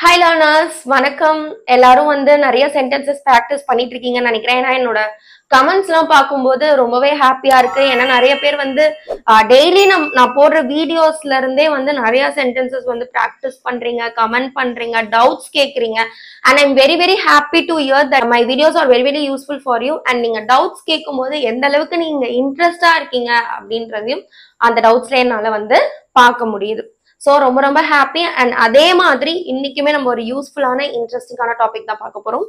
Hi learners, வணக்கம். எல்லாரும் நிறைய sentences practice பண்ணிட்டு இருக்கீங்கன்னு நினைக்கிறேன். ஏன்னா என்னோட கமெண்ட்ஸ்லாம் பார்க்கும்போது ரொம்பவே ஹாப்பியா இருக்கு. ஏன்னா நிறைய பேர் டெய்லி நான் போடுற வீடியோஸ்ல இருந்தே நிறைய sentences practice பண்றீங்க, கமெண்ட் பண்றீங்க, டவுட்ஸ் கேக்குறீங்க. And I'm very very happy to hear that my videos are very very useful for you. And நீங்க டவுட்ஸ் கேட்கும்போது எந்த அளவுக்கு நீங்க இன்ட்ரெஸ்டா இருக்கீங்க அப்படின்றதையும் அந்த டவுட்ஸ்ல என்னால பார்க்க முடியுது. So ரொம்ப happy. And அதே மாதிரி இன்னைக்குமே நம்ம ஒரு யூஸ்ஃபுல்லான இன்ட்ரெஸ்டிங்கான டாபிக் தான் பார்க்க போறோம்.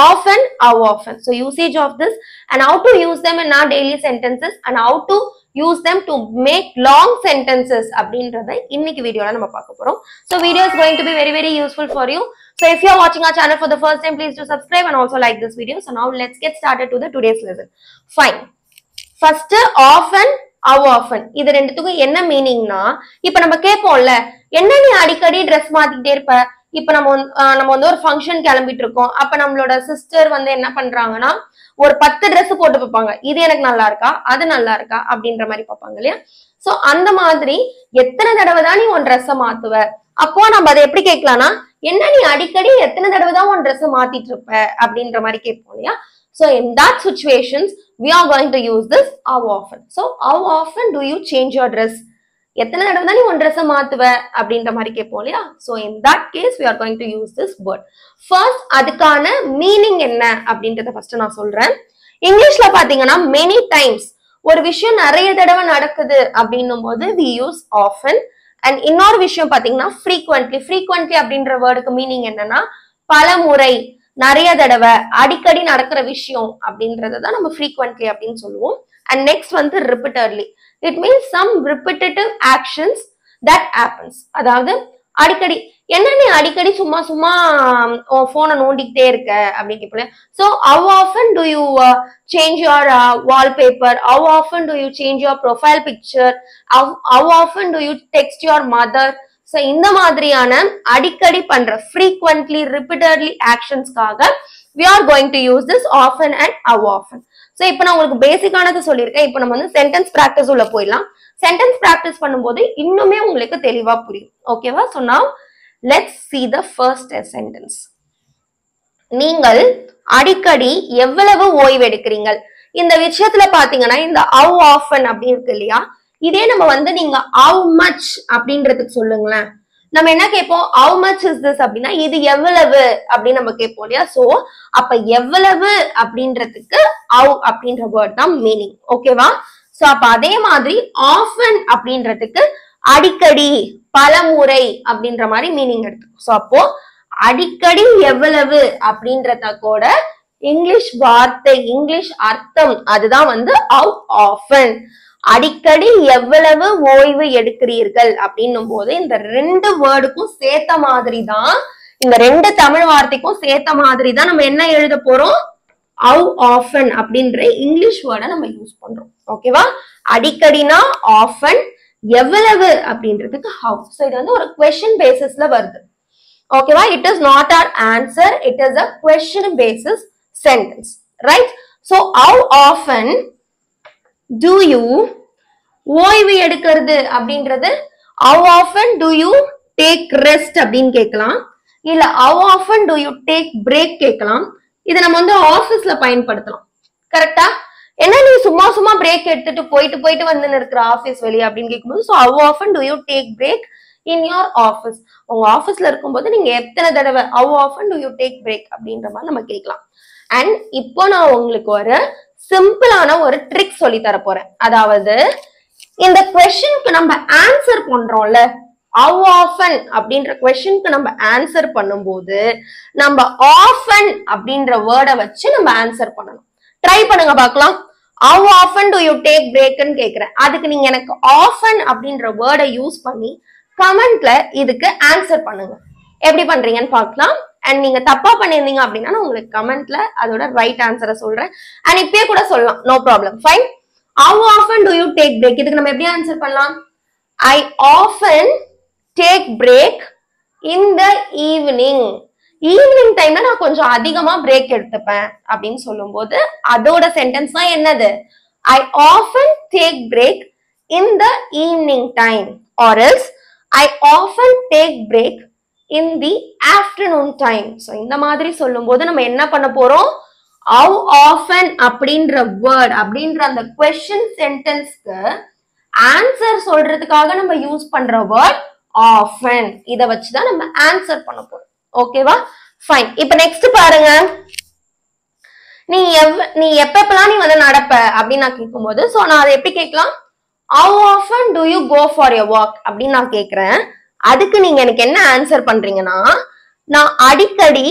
Often, how often. So usage of this and how to use them in our daily sentences and how to use them to make long sentences அப்படின்றதை இன்னைக்கு வீடியோல நம்ம பார்க்க போறோம். So video is going to be very very useful for you. So if you are watching our channel for the first time, please do subscribe and also like this video. So now let's get started to the today's lesson. Fine. First, often, how often. இது ரெண்டுத்துக்கும் என்ன மீனிங்னா, இப்ப நம்ம கேட்போம்ல, என்ன நீ அடிக்கடி dress மாத்திக்கிட்டே இருப்ப. இப்ப நம்ம ஒரு ஃபங்க்ஷன் கிளம்பிட்டு இருக்கோம். அப்ப நம்மளோட சிஸ்டர் என்ன பண்றாங்கன்னா ஒரு 10 ட்ரெஸ் போட்டு பார்ப்பாங்க. இது எனக்கு நல்லா இருக்கா, அது நல்லா இருக்கா அப்படின்ற மாதிரி பார்ப்பாங்க இல்லையா. சோ அந்த மாதிரி எத்தனை தடவை தான் நீ உன் ட்ரெஸ்ஸை மாத்துவ. அப்போ நம்ம அதை எப்படி கேட்கலாம்னா, என்ன நீ அடிக்கடி எத்தனை தடவை தான் உன் ட்ரெஸ்ஸை மாத்திட்டு இருப்ப அப்படின்ற மாதிரி கேட்போம் இல்லையா. So in that situations, we are going to use this how often. So how often do you change your dress? எத்தனை தடவை தான் நீ உன் ட்ரெஸ்ஸை மாத்துவ அப்படின்ற மாதிரி கேட்போம் இல்லையா. So in that case, we are going to use this word. First, அதுக்கான மீனிங் என்ன அப்படின்றத ஃபர்ஸ்ட் நான் சொல்றேன். இங்கிலீஷ்ல பாத்தீங்கன்னா many times, ஒரு விஷயம் நிறைய தடவை நடக்குது அப்படின்னும் போது we use often. And இன்னொரு விஷயம் பாத்தீங்கன்னா frequently அப்படின்ற வேர்டுக்கு மீனிங் என்னன்னா பல முறை, நிறைய தடவை, அடிக்கடி நடக்கிற விஷயம் அப்படின்றதான் நம்ம frequently அப்படின்னு சொல்லுவோம். And next repeatedly. It means some repetitive actions that happens. அதாவது அடிக்கடி, என்ன நீ அடிக்கடி சும்மா போனை நோண்டிக்கிட்டே இருக்க அப்படின்னு கேட்பல. So how often do you change your wallpaper? How often do you change your profile picture? How often do you text your mother? So இந்த மாதிரியான அடிக்கடி பண்ற frequently repeatedly actionsக்காக we are going to use this often and how often. So இப்போ நான் உங்களுக்கு பேசிக்கானது சொல்லியிருக்கேன். இப்போ நம்ம சென்டென்ஸ் பிராக்டிஸ் உள்ள போயிடலாம். சென்டென்ஸ் பிராக்டிஸ் பண்ணும்போது இன்னுமே உங்களுக்கு தெளிவா புரியும். ஓகேவா? So now let's see the first sentence. நீங்கள் அடிக்கடி எவ்வளவு ஓய்வு எடுக்கிறீங்க. இந்த விஷயத்துல பாத்தீங்கன்னா இந்த how often அப்படி இருக்கு இல்லையா, இதே நம்ம நீங்க how much அப்படின்றதுக்கு சொல்லுங்களேன். நம்ம என்ன கேட்போம், how much is this அப்படின்னா இது எவ்வளவு அப்படின்னு நம்ம கேட்போம் இல்லையா. சோ அப்ப எவ்வளவு அப்படின்றதுக்கு how அப்படின்ற வேர்ட் தான் மீனிங். ஓகேவா? சோ அப்ப அதே மாதிரி often அப்படின்றதுக்கு அடிக்கடி, பலமுறை அப்படின்ற மாதிரி மீனிங் எடுத்துக்கும். சோ அப்போ அடிக்கடி எவ்வளவு அப்படின்றத கூட இங்கிலீஷ் வார்த்தை, இங்கிலீஷ் அர்த்தம் அதுதான் how often. அடிக்கடி எவ்வளவு ஓய்வு எடுக்கிறீர்கள் அப்படின்னும் போது இந்த ரெண்டு வேர்டுக்கும் சேர்த்த மாதிரி தான், இந்த ரெண்டு தமிழ் வார்த்தைக்கும் சேர்த்த மாதிரி தான் நம்ம என்ன எழுத போறோம், how often அப்படின்ற இங்கிலீஷ் வேர்டை நம்ம யூஸ் பண்றோம். ஓகேவா? அடிக்கடினா often, எவ்வளவு அப்படின்றதுக்கு how. சோ இது ஒரு question basisல வருது. ஓகேவா? It is not our answer, it is a question basis sentence, right? So how often do you ஓய்வு எடுக்கிறது அப்படின்றது how often do you take rest அப்படின்னு கேட்கலாம், இல்ல how often do you take break கேட்கலாம். இதை நம்ம ஆபீஸ்ல பயன்படுத்தலாம். கரெக்டா? என்ன நீ சும்மா பிரேக் எடுத்துட்டு போயிட்டு இருக்கிற ஆபீஸ் வெளியே அப்படின்னு கேட்கும்போது so how often do you take break in your office. உங்க ஆபீஸ்ல இருக்கும்போது நீங்க எத்தனை தடவை how often do you take break அப்படின்ற மாதிரி நம்ம கேட்கலாம். அண்ட் இப்போ நான் உங்களுக்கு ஒரு சிம்பிளான ஒரு ட்ரிக் சொல்லி தர போறேன். அதாவது இந்த क्वेश्चनக்கு நம்ம ஆன்சர் பண்றோம்ல, how often அப்படின்ற क्वेश्चनக்கு நம்ம ஆன்சர் பண்ணும்போது நம்ம often அப்படின்ற வேர்டை வச்சு நம்ம ஆன்சர் பண்ணணும். ட்ரை பண்ணுங்க பார்க்கலாம். how often do you take break ன்னு கேக்குறேன். அதுக்கு நீங்க எனக்கு often அப்படின்ற வேர்டை யூஸ் பண்ணி கமெண்ட்ல இதுக்கு ஆன்சர் பண்ணுங்க. எப்படி பண்றீங்கன்னு பார்க்கலாம். அண்ட் நீங்க தப்பா பண்ணிருந்தீங்க அப்படின்னா நான் உங்களுக்கு கமெண்ட்ல அதோட ரைட் ஆன்சரை சொல்றேன். அண்ட் இப்பயே கூட சொல்லலாம், no problem, fine. How often do you take break? இதுக்கு நம்ம எப்படி ஆன்சர் பண்ணலாம்? I often take break in the evening. Evening டைம்ல நான் கொஞ்சம் அதிகமா பிரேக் எடுத்துப்பேன் அப்படின்னு சொல்லும்போது அதோட சென்டென்ஸ் தான் என்னது, I often take break in the evening time, or else I often take break in the afternoon time. So இந்த மாதிரி சொல்லும்போது நம்ம என்ன பண்ண போறோம்? How often அப்படின்ற word அப்படின்ற அந்த question sentenceக்கு answer சொல்றதுக்காக நம்ம யூஸ் பண்ற word often. இத வச்சு தான் நம்ம ஆன்சர் பண்ண போறோம். ஓகேவா? ஃபைன். இப்போ நெக்ஸ்ட் பாருங்க. நீ எப்பப்பலாம் நீ வந்து நடப்ப அப்படின்னு நான் கேட்கும்போது சோ நான் அதை எப்படி கேட்கலாம்? How often do you go for your walk அப்படின்னு நான் கேக்குறேன். அதுக்கு நீங்க எனக்கு என்ன ஆன்சர் பண்றீங்கன்னா நான் அடிக்கடி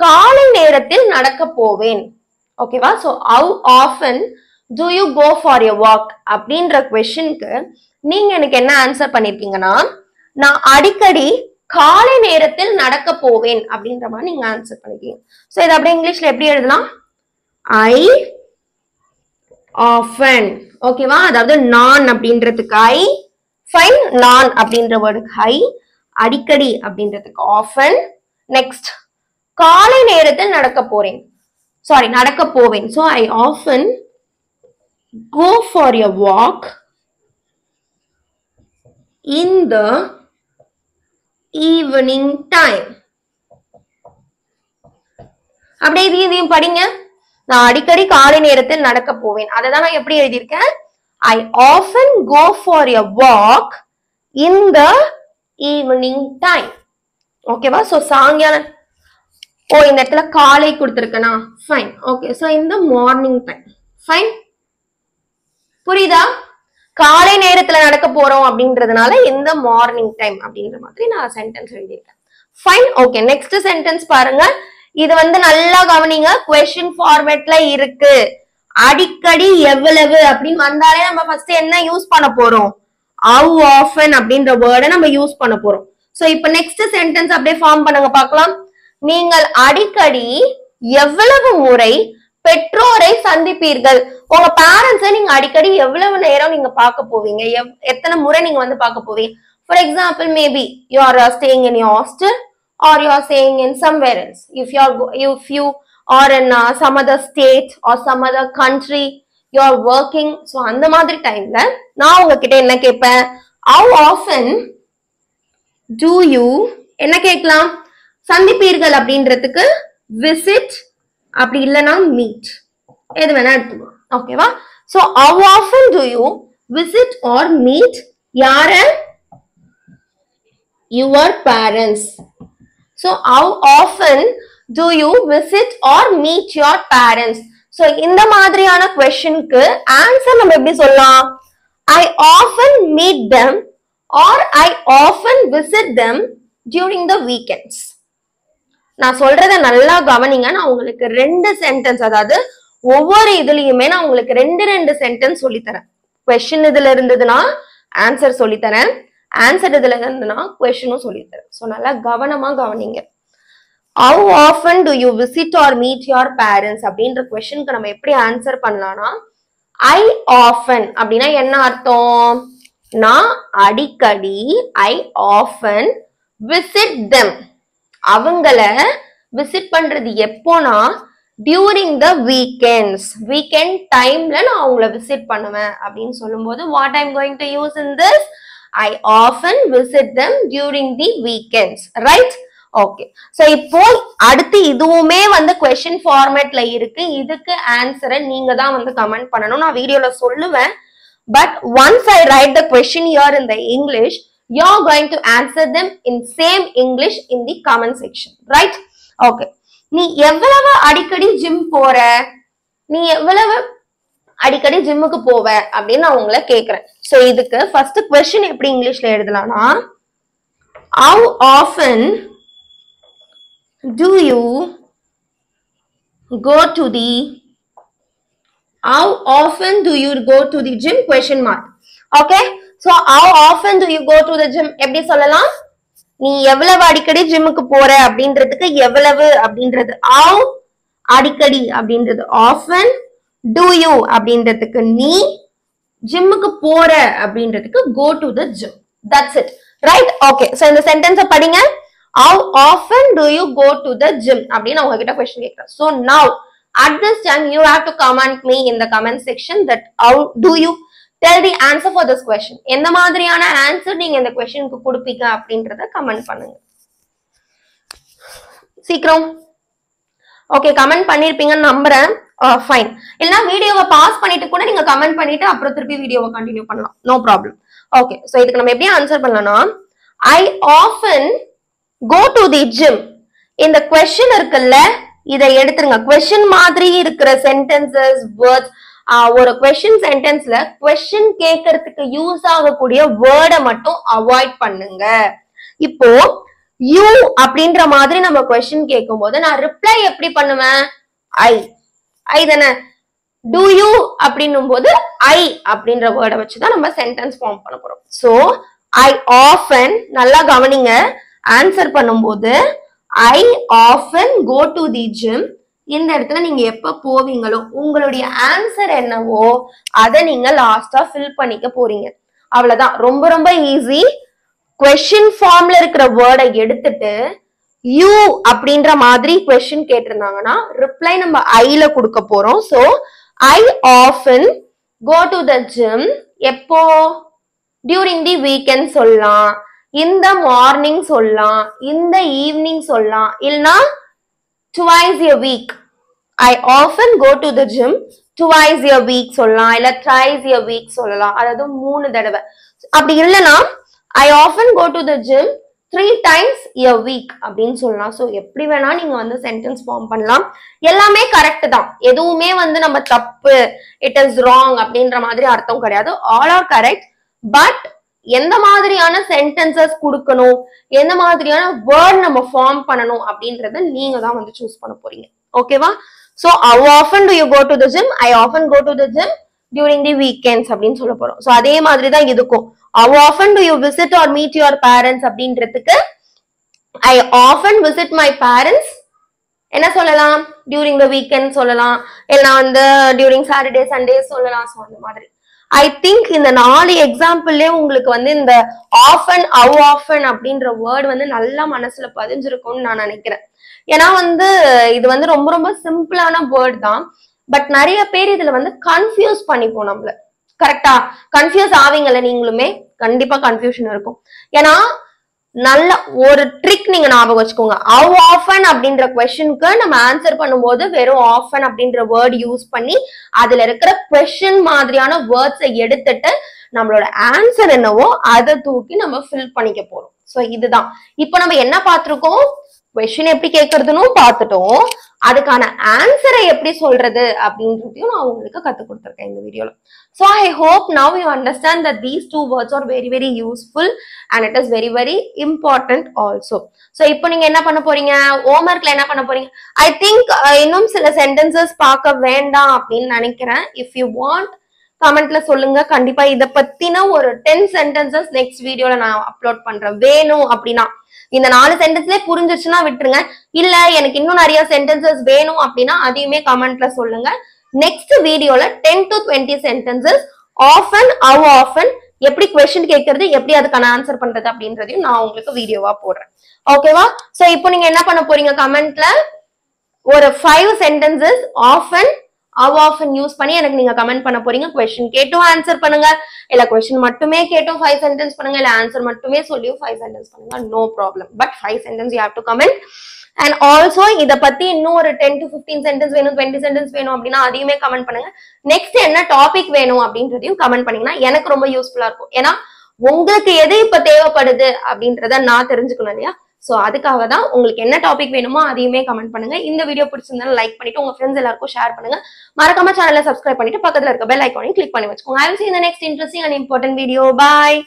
காலை நேரத்தில் நடக்க போவேன். ஓகேவா? So how often do you go for your walk அப்படின்ற क्वेश्चनக்கு நீங்க எனக்கு என்ன ஆன்சர் பண்ணிருக்கீங்கன்னா நான் அடிக்கடி காலை நேரத்தில் நடக்க போவேன் அப்படின்ற மாதிரி நீங்க ஆன்சர் பண்ணிருக்கீங்க. சோ இது அப்படியே இங்கிலீஷ்ல எப்படி எழுதலாம்? I often. ஓகேவா? அதாவது நான் அப்படின்றதுக்கு I, ஃபைன், நான் அப்படின்ற வேர்டுக்கு I, அடிக்கடி அப்படின்றதுக்கு often. நெக்ஸ்ட் காலை நேரத்தில் நடக்க போறேன். சாரி, நடக்க போவேன். So I often go for a walk in the evening time. அப்படியே இதையும் படிங்க. நான் அடிக்கடி காலை நேரத்தில் நடக்க போவேன். அதை தான் நான் எப்படி எழுதியிருக்கேன்? I often go for a walk in the evening time. ஓகேவா? சோ சாயங்காலம் இந்த இடத்துல காலை கொடுத்திருக்கேனா? ஃபைன். ஓகே. சோ இந்த மார்னிங் டைம். ஃபைன். புரியுதா? காலை நேரத்துல நடக்க போறோம் அப்படின்றதுனால இந்த மார்னிங் டைம் அப்படின்ற மாதிரி நான் சென்டென்ஸ் எழுதியிருக்கேன். ஃபைன். ஓகே. நெக்ஸ்ட் சென்டென்ஸ் பாருங்க. இது வந்து நல்லா கவனிங்க. क्वेश्चन ஃபார்மேட்ல இருக்கு. அடிக்கடி எவ்வளவு அப்படின்னு வந்தாலே நம்ம ஃபர்ஸ்ட் என்ன யூஸ் பண்ண போறோம்? how often அப்படின்ற வேர்டை நம்ம யூஸ் பண்ண போறோம். சோ இப்போ நெக்ஸ்ட் சென்டென்ஸ் அப்படியே ஃபார்ம் பண்ணுங்க பார்க்கலாம். நீங்கள் அடிக்கடி எவ்வளவு முறை பெற்றோரை சந்திப்பீர்கள்? உங்க பேரண்ட்ஸை நீங்க அடிக்கடி எவ்வளவு நேரம் நீங்க பார்க்க போவீங்க? எத்தனை முறை நீங்க வந்து பார்க்க போவீங்க? For example, maybe you are staying in your hostel or you are staying in somewhere else. If you are in some other state or some other country, you are working. So அந்த மாதிரி டைம்ல நான் உங்ககிட்ட என்ன கேட்பேன்? How often do you என்ன கேட்கலாம்? சந்திப்பீர்கள் அப்படின்றதுக்கு visit, அப்படி இல்லைன்னா meet, எது வேணா எடுத்துக்கோ. ஓகேவா? So how often do you visit or meet யார? Your parents. So how often do you visit or meet your parents? So இந்த மாதிரியான क्वेश्चनக்கு ஆன்சர் நம்ம எப்படி சொல்லலாம்? I often meet them or I often visit them during the weekends. நான் சொல்றத நல்லா கவனிங்க. நான் உங்களுக்கு ரெண்டு சென்டென்ஸ், அதாவது ஒவ்வொரு இதுலயுமே நான் உங்களுக்கு ரெண்டு சென்டென்ஸ் சொல்லி தரேன். क्वेश्चन இதுல இருந்ததுன்னா ஆன்சர் சொல்லி தரேன், ஆன்சர் இதுல இருந்ததுன்னா क्वेश्चனும் சொல்லி தரேன். சோ நல்லா கவனமா கவனிங்க. How often do you visit or meet your parents அப்படின்ற क्वेश्चனுக்கு நம்ம எப்படி ஆன்சர் பண்ணலாம்னா I often அப்படின்னா என்ன அர்த்தம்? நான் அடிக்கடி I often visit them. அவங்கள விசிட் பண்றது எப்போனா during the weekends. weekend timeல நான் அவங்கள விசிட் பண்ணுவேன் அப்படின்னு சொல்லும்போது what I'm going to use in this? I often visit them during the weekends. Right? Okay. So இப்போ அடுத்து இதுவுமே வந்து क्वेश्चन ஃபார்மேட்ல இருக்கு. இதுக்கு ஆன்சரை நீங்க தான் வந்து கமெண்ட் பண்ணணும். நான் வீடியோல சொல்லுவேன். But once I write the question here in the English, you're going to answer them in same English in the comment section. Right? Okay. நீ எவ்வளவு அடிக்கடி ஜிம் போற? நீ எவ்வளவு அடிக்கடி ஜிம்முக்கு போவ அப்படின்னு நான் உங்களை கேக்குறேன். சோ இதுக்கு ஃபர்ஸ்ட் क्वेश्चन எப்படி இங்கிலீஷ்ல எழுதலாம்னா how often do you go to the gym? Question mark. Okay? So how often do you go to the gym? எப்படி சொல்லலாம்? நீ எவ்வளவு அடிக்கடி ஜிம்முக்கு போற அப்படின்றதுக்கு எவ்வளவு அப்படின்றது how, அடிக்கடி அப்படின்றது often, do you அப்படின்றதுக்கு நீ, ஜிம்முக்கு போற அப்படின்றதுக்கு go to the gym. That's it. Right? Okay. So இந்த சென்டென்ஸை படிங்க. How often do you go to the gym? அப்படின்னு உங்ககிட்ட question கேட்கிறேன். So now at this time you have to comment me in the comment section that how do you tell the answer for this question. எந்த மாதிரியான answer நீங்க இந்த क्वेश्चनக்கு கொடுப்பீங்க அப்படின்றத comment பண்ணுங்க. சீக்கிரம். ஓகே, கமெண்ட் பண்ணிருப்பீங்கன்னு நம்புறேன். ஃபைன். இல்லைன்னா வீடியோவை பாஸ் பண்ணிட்டு கூட நீங்க கமெண்ட் பண்ணிட்டு அப்புறம் திருப்பி வீடியோவை கண்டினியூ பண்ணலாம். No problem. ஓகே, ஸோ இதுக்கு நம்ம எப்படி ஆன்சர் பண்ணலாம்னா, I often go to the gym. இந்த கொஸ்டின் இருக்குல்ல, இதை எடுத்துருங்க. கொஸ்டின் மாதிரி இருக்கிற சென்டென்சஸ், வேர்ட்ஸ், ஒரு கொஸ்டின் சென்டென்ஸ்ல கொஸ்டின் கேட்கறதுக்கு யூஸ் ஆகக்கூடிய வேர்டை மட்டும் அவாய்ட் பண்ணுங்க. இப்போ யூ அப்படின்ற மாதிரி நம்ம கொஸ்டின் கேட்கும் போது நான் ரிப்ளை எப்படி பண்ணுவேன்? ஐ தானே. டு யூ அப்படின்னும் போது ஐ அப்படின்ற வேர்டை வச்சுதான் நம்ம சென்டென்ஸ் ஃபார்ம் பண்ண போறோம். சோ ஐ ஆஃபன், நல்லா கவனிங்க, ஆன்சர் பண்ணும்போது I often go to the gym. இந்த இடத்துல நீங்க எப்ப போவீங்களோ உங்களுடைய ஆன்சர் என்னவோ அதை நீங்க லாஸ்டா ஃபில் பண்ணிக்க போறீங்க. அவ்வளவுதான். ரொம்ப ரொம்ப ஈஸி. கொஸ்டின் ஃபார்ம்ல இருக்கிற வேர்டை எடுத்துட்டு யூ அப்படின்ற மாதிரி கொஸ்டின் கேட்டிருந்தாங்கன்னா ரிப்ளை நம்ம ஐல கொடுக்க போறோம். So I often go to the gym. எப்போ? டியூரிங் தி வீக்கெண்ட் சொல்லலாம், இந்த மார்னிங் சொல்லலாம், இந்த ஈவினிங் சொல்லலாம், இல்லனா twice a week. I often go to the gym twice a week சொல்லலாம், இல்ல thrice a week சொல்லலாம். அதாவது 3 தடவை. அப்படி இல்லனா I often go to the gym 3 times a week அப்படின்னு சொல்லலாம். சோ எப்படி வேணா நீங்க வந்து சென்டென்ஸ் ஃபார்ம் பண்ணலாம். எல்லாமே கரெக்ட் தான். எதுவுமே வந்து நம்ம தப்பு, இட் இஸ் ராங் அப்படின்ற மாதிரி அர்த்தம் கிடையாது. All are correct. பட் எந்த மாதிரியான சென்டென்சஸ் கொடுக்கணும், எந்த மாதிரியான வேர்ட் நம்ம ஃபார்ம் பண்ணணும் அப்படின்றத நீங்க தான் வந்து சூஸ் பண்ண போறீங்க. ஓகேவா? So how often do you go to the gym? I often go to the gym during the weekends அப்படின்னு சொல்ல போறோம். சோ அதே மாதிரி தான் இதுக்கும். How often do you visit or meet your parents அப்படின்றதுக்கு I often visit my parents என்ன சொல்லலாம்? during the weekend சொல்லலாம், இல்ல வந்து during Saturday Sunday சொல்லலாம். சோ அந்த மாதிரி ஐ திங்க் இந்த 4 எக்ஸாம்பிள்லயே உங்களுக்கு வந்து இந்த ஆஃபன், how often அப்படின்ற வேர்ட் வந்து நல்லா மனசுல பதிஞ்சிருக்கும்னு நான் நினைக்கிறேன். ஏன்னா வந்து இது வந்து ரொம்ப ரொம்ப சிம்பிளான வேர்ட் தான். பட் நிறைய பேர் இதுல வந்து கன்ஃபியூஸ் பண்ணிப்போம் நம்மள. கரெக்டா? கன்ஃபியூஸ் ஆவீங்கல்ல நீங்களுமே? கண்டிப்பா கன்ஃபியூஷன் இருக்கும். ஏன்னா நல்ல ஒரு ட்ரிக் நீங்க ஞாபகம் வச்சுக்கோங்க. how often அப்படின்ற கொஸ்டினுக்கு நம்ம ஆன்சர் பண்ணும்போது வெறும் often அப்படின்ற வேர்ட் யூஸ் பண்ணி அதுல இருக்கிற கொஸ்டின் மாதிரியான வேர்ட்ஸை எடுத்துட்டு நம்மளோட ஆன்சர் என்னவோ அதை தூக்கி நம்ம ஃபில் பண்ணிக்க போறோம். சோ இதுதான். இப்போ நம்ம என்ன பார்த்திருக்கோம்? கொஸ்டின் எப்படி கேட்கறதுன்னு பார்த்துட்டோம். அதுக்கான ஆன்சரை எப்படி சொல்றது அப்படின்றதையும் நான் உங்களுக்கு கத்து கொடுத்துருக்கேன் இந்த வீடியோல. So I hope now you understand that these two words are very very useful and it is very very important also. So இப்போ நீங்க என்ன பண்ண போறீங்க? ஹோம்வொர்க்ல என்ன பண்ண போறீங்க? I think இன்னும் சில sentences பார்க்க வேண்டாம் அப்படின்னு நினைக்கிறேன். If you want கமெண்ட்ல சொல்லுங்க. கண்டிப்பா இத பத்தின ஒரு 10 sentences நெக்ஸ்ட் வீடியோல நான் அப்லோட் பண்றேன். வேணும் அப்படின்னா இந்த 4 சென்டென்ஸ்ல புரிஞ்சிருச்சுன்னா விட்டுருங்க. இல்ல எனக்கு இன்னும் நிறைய சென்டென்சஸ் வேணும் அப்படின்னா அதையுமே கமெண்ட்ல சொல்லுங்க. நெக்ஸ்ட் வீடியோல 10 to 20 sentences often, how often, எப்படி கொஸ்டின் கேட்கறது, எப்படி அதுக்கான ஆன்சர் பண்றது அப்படின்றதையும் நான் உங்களுக்கு வீடியோவா போடுறேன். ஓகேவா? சோ இப்போ நீங்க என்ன பண்ண போறீங்க? கமெண்ட்ல ஒரு 5 sentences often, how often use பண்ணி எனக்கு நீங்க கமெண்ட் பண்ண போறீங்க. கொஸ்டின் கேட்டும் ஆன்சர் பண்ணுங்க, இல்ல கொஸ்டின் மட்டுமே கேட்டும் 5 சென்டென்ஸ் பண்ணுங்க, இல்ல ஆன்சர் மட்டுமே சொல்லியும் 5 சென்டென்ஸ் பண்ணுங்க. No problem. But 5 sentence you have to comment. And also இத பத்தி இன்னும் ஒரு 10 to 15 சென்டென்ஸ் வேணும், 20 சென்டென்ஸ் வேணும் அப்படின்னா அதையுமே கமெண்ட் பண்ணுங்க. நெக்ஸ்ட் என்ன டாபிக் வேணும் அப்படின்றதையும் கமெண்ட் பண்ணீங்கன்னா எனக்கு ரொம்ப யூஸ்ஃபுல்லா இருக்கும். ஏன்னா உங்களுக்கு எது இப்ப தேவைப்படுது அப்படின்றத நான் தெரிஞ்சுக்கணும் இல்லையா? சோ அதுக்காக தான் உங்களுக்கு என்ன டாபிக் வேணுமோ அதையுமே கமெண்ட் பண்ணுங்க. இந்த வீடியோ பிடிச்சிருந்தாலும் லைக் பண்ணிட்டு உங்க ஃப்ரெண்ட்ஸ் எல்லாருக்கும் ஷேர் பண்ணுங்க. மறக்காம சேனலை சப்ஸ்கிரைப் பண்ணிட்டு பக்கத்துல இருக்க பெல் ஐகானையும் கிளிக் பண்ணி வச்சுக்கோங்க. I will see you in the next interesting and important video. Bye.